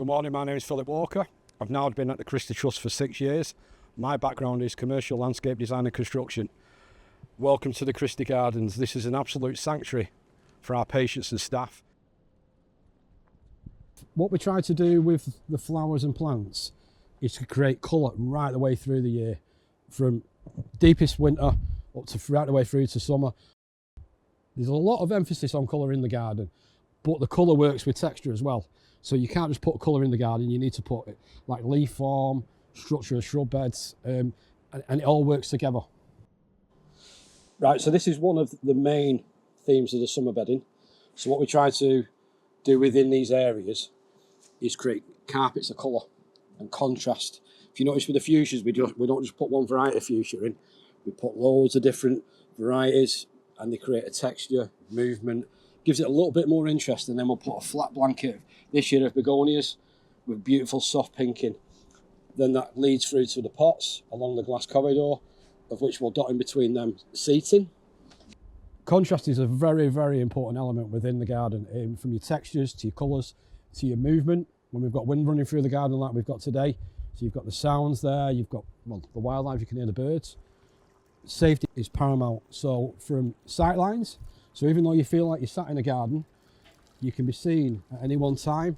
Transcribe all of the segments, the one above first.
Good morning, my name is Phillip Walker. I've now been at the Christie Trust for 6 years. My background is commercial landscape design and construction. Welcome to the Christie Gardens. This is an absolute sanctuary for our patients and staff. What we try to do with the flowers and plants is to create colour right the way through the year, from deepest winter up to right the way through to summer. There's a lot of emphasis on colour in the garden, but the colour works with texture as well. So you can't just put colour in the garden, you need to put it like leaf form, structure of shrub beds, and it all works together. Right, so this is one of the main themes of the summer bedding. So what we try to do within these areas is create carpets of colour and contrast. If you notice with the fuchsias, we don't just put one variety of fuchsia in, we put loads of different varieties and they create a texture, movement, gives it a little bit more interest, and then we'll put a flat blanket this year of begonias with beautiful soft pinking. Then that leads through to the pots along the glass corridor, of which we'll dot in between them seating. Contrast is a very, very important element within the garden, from your textures to your colours to your movement. When we've got wind running through the garden like we've got today, so you've got the sounds there, you've got the wildlife, you can hear the birds. Safety is paramount. So from sight lines, so even though you feel like you're sat in a garden, you can be seen at any one time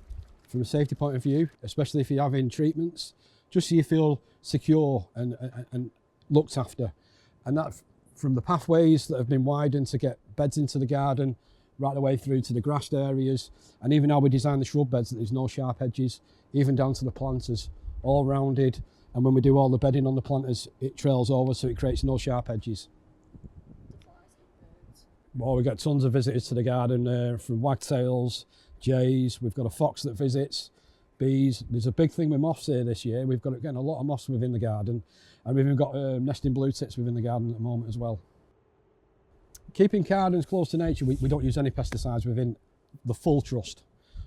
from a safety point of view, especially if you're having treatments, just so you feel secure and looked after. And that from the pathways that have been widened to get beds into the garden, right the way through to the grassed areas, and even how we design the shrub beds that there's no sharp edges, even down to the planters, all rounded. And when we do all the bedding on the planters, it trails over so it creates no sharp edges. Well, we get tons of visitors to the garden, from wagtails, jays. We've got a fox that visits, bees. There's a big thing with moths here this year. We've got again a lot of moths within the garden, and we've even got nesting blue tits within the garden at the moment as well. Keeping gardens close to nature, we don't use any pesticides within the full trust,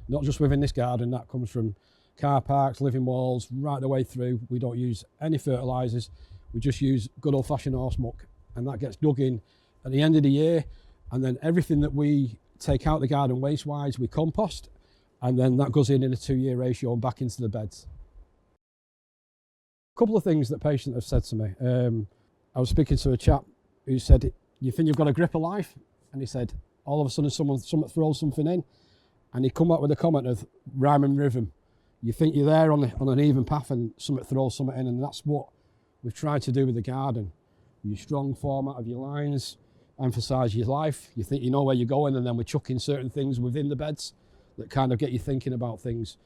not just within this garden. That comes from car parks, living walls, right the way through. We don't use any fertilisers. We just use good old-fashioned horse muck, and that gets dug in at the end of the year. And then everything that we take out the garden waste-wise, we compost, and then that goes in a 2-year ratio and back into the beds. A couple of things that patients have said to me. I was speaking to a chap who said, "You think you've got a grip of life?" And he said, all of a sudden someone throws something in, and he come up with a comment of rhyme and rhythm. You think you're there on an even path, and someone throws something in, and that's what we've tried to do with the garden. Your strong format of your lines, emphasise your life. You think you know where you're going, and then we chuck in certain things within the beds that kind of get you thinking about things,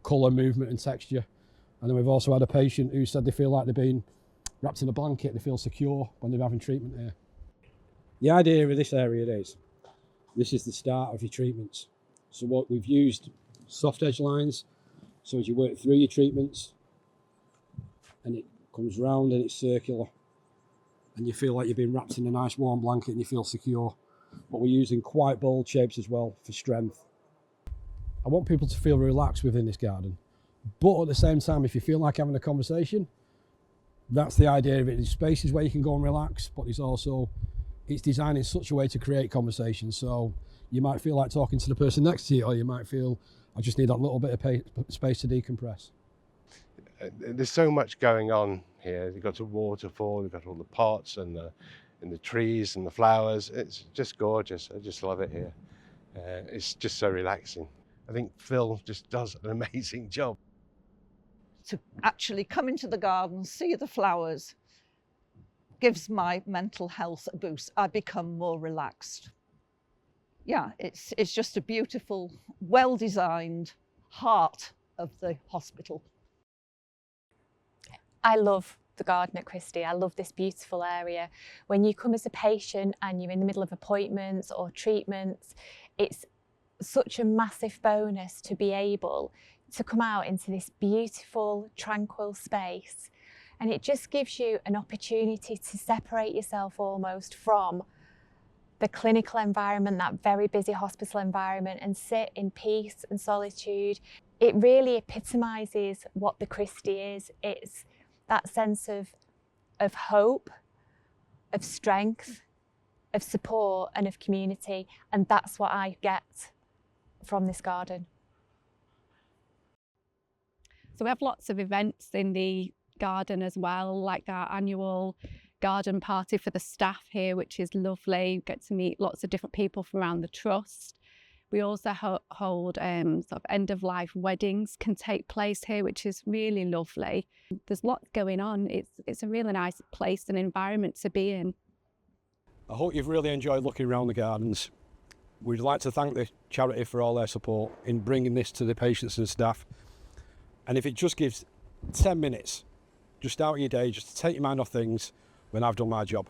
colour, movement and texture. And then we've also had a patient who said they feel like they're being wrapped in a blanket, they feel secure when they're having treatment here. The idea of this area is, this is the start of your treatments. So what we've used, soft edge lines, so as you work through your treatments, and it comes round and it's circular, and you feel like you've been wrapped in a nice warm blanket and you feel secure. But we're using quite bold shapes as well for strength. I want people to feel relaxed within this garden, but at the same time, if you feel like having a conversation, that's the idea of it. There's spaces where you can go and relax, but it's designed in such a way to create conversation. So you might feel like talking to the person next to you, or you might feel, I just need that little bit of space to decompress. There's so much going on here. You've got a waterfall, you've got all the pots and the trees and the flowers. It's just gorgeous. I just love it here. It's just so relaxing. I think Phil just does an amazing job. To actually come into the garden, see the flowers, gives my mental health a boost. I become more relaxed. Yeah, it's just a beautiful, well-designed heart of the hospital. I love the garden at Christie. I love this beautiful area. When you come as a patient and you're in the middle of appointments or treatments, it's such a massive bonus to be able to come out into this beautiful, tranquil space. And it just gives you an opportunity to separate yourself almost from the clinical environment, that very busy hospital environment, and sit in peace and solitude. It really epitomises what the Christie is. It's that sense of hope, of strength, of support and of community. And that's what I get from this garden. So we have lots of events in the garden as well, like our annual garden party for the staff here, which is lovely. We get to meet lots of different people from around the trust. We also hold sort of end-of-life weddings can take place here, which is really lovely. There's lots going on. It's a really nice place and environment to be in. I hope you've really enjoyed looking around the gardens. We'd like to thank the charity for all their support in bringing this to the patients and staff. And if it just gives 10 minutes, just out of your day, just to take your mind off things when I've done my job.